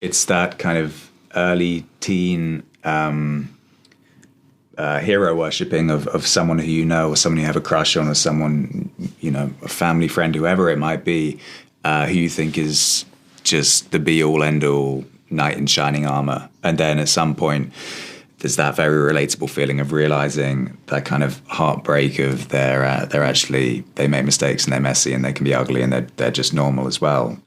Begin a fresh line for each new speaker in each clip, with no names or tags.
It's that kind of early teen hero worshipping of someone who you know, or someone you have a crush on, or someone, you know, a family friend, whoever it might be, who you think is just the be all end all knight in shining armor. And then at some point, there's that very relatable feeling of realizing that kind of heartbreak of they make mistakes and they're messy and they can be ugly and they're just normal as well.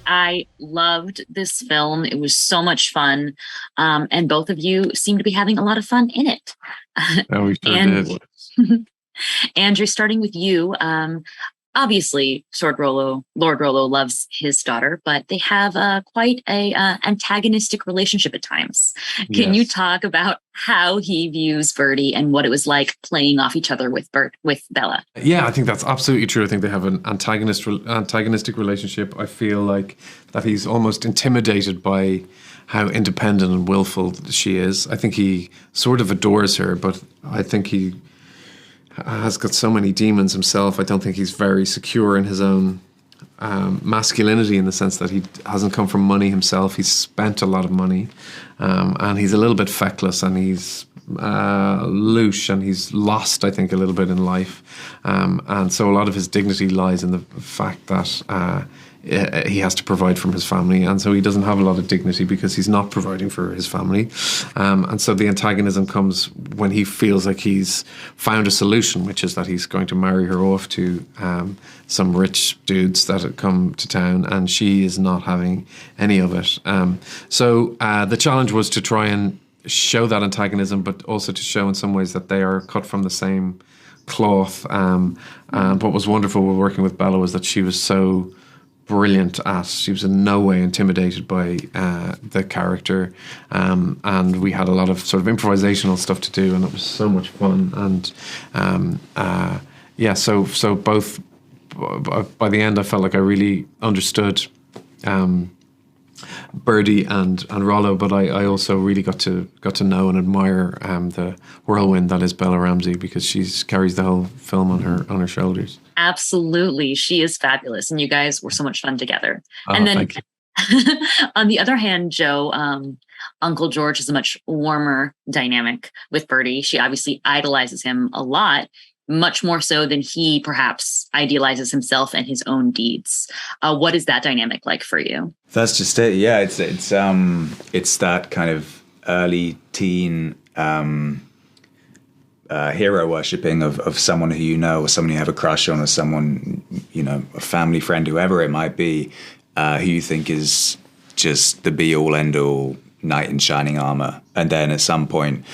I loved this film. It was so much fun. And both of you seem to be having a lot of fun in it.
Oh, we sure did.
Andrew, starting with you. Obviously, Lord Rollo loves his daughter, but they have quite a antagonistic relationship at times. Can you talk about how he views Birdie and what it was like playing off each other with Bella?
Yeah, I think that's absolutely true. I think they have an antagonistic relationship. I feel like that he's almost intimidated by how independent and willful she is. I think he sort of adores her, but I think he has got so many demons himself. I don't think he's very secure in his own masculinity, in the sense that he hasn't come from money himself. He's spent a lot of money, and he's a little bit feckless, and he's louche, and he's lost, I think, a little bit in life. And so a lot of his dignity lies in the fact that he has to provide from his family, and so he doesn't have a lot of dignity because he's not providing for his family. And so the antagonism comes when he feels like he's found a solution, which is that he's going to marry her off to some rich dudes that have come to town, and she is not having any of it. So the challenge was to try and show that antagonism, but also to show in some ways that they are cut from the same cloth. And what was wonderful with working with Bella was that she was so brilliant she was in no way intimidated by the character, and we had a lot of sort of improvisational stuff to do, and it was so much fun. And so both by the end I felt like I really understood Birdie and Rollo, but I also really got to know and admire the whirlwind that is Bella Ramsey, because she carries the whole film on her shoulders.
Absolutely, she is fabulous, and you guys were so much fun together.
And then,
on the other hand, Joe, Uncle George is a much warmer dynamic with Birdie. She obviously idolizes him a lot, much more so than he perhaps idealizes himself and his own deeds. What is that dynamic like for you?
That's just it. Yeah, it's that kind of early teen hero worshipping of someone who you know, or someone you have a crush on, or someone, you know, a family friend, whoever it might be, who you think is just the be all end all knight in shining armor. And then at some point,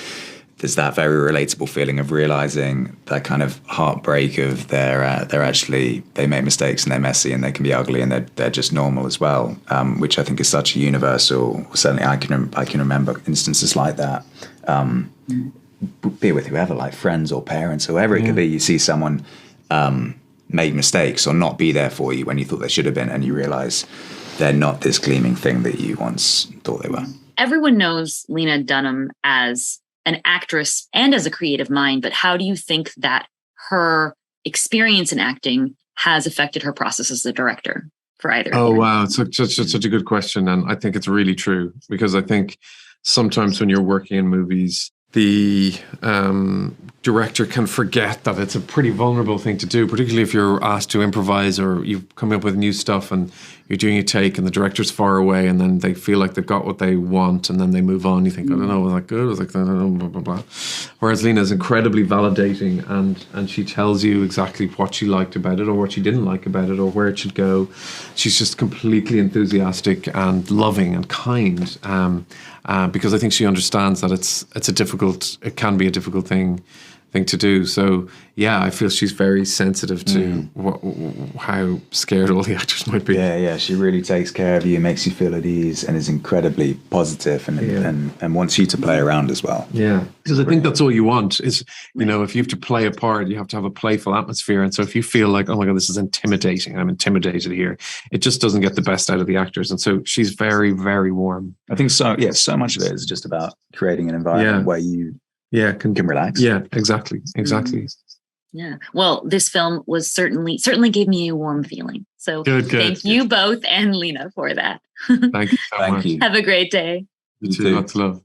there's that very relatable feeling of realizing that kind of heartbreak of they make mistakes and they're messy and they can be ugly and they're just normal as well, which I think is such a universal. Certainly, I can remember instances like that. Be with whoever, like friends or parents, whoever it could be. You see someone make mistakes or not be there for you when you thought they should have been, and you realize they're not this gleaming thing that you once thought they were.
Everyone knows Lena Dunham as an actress and as a creative mind, but how do you think that her experience in acting has affected her process as a director for either?
Oh, wow. It's such a good question. And I think it's really true, because I think sometimes when you're working in movies, the director can forget that it's a pretty vulnerable thing to do, particularly if you're asked to improvise or you've come up with new stuff and you're doing a take and the director's far away and then they feel like they've got what they want and then they move on. You think, I don't know, was that good? Was like, I don't know, blah, blah, blah. Whereas Lena is incredibly validating and she tells you exactly what she liked about it or what she didn't like about it or where it should go. She's just completely enthusiastic and loving and kind, because I think she understands that it can be a difficult thing to do. So yeah, I feel she's very sensitive to how scared all the actors might be.
Yeah, she really takes care of you, makes you feel at ease, and is incredibly positive and wants you to play around as well.
Yeah, because I think that's all you want is, you know, if you have to play a part, you have to have a playful atmosphere. And so if you feel like, oh my God, this is intimidating, I'm intimidated here, it just doesn't get the best out of the actors. And so she's very, very warm.
I think so. Yeah, so much of it is just about creating an environment where you can relax.
Yeah, exactly.
Yeah. Well, this film was certainly gave me a warm feeling. So thank you both and Lena for that.
Thank you so
Thank
much.
you.
Have a great day.
You too. Lots of love.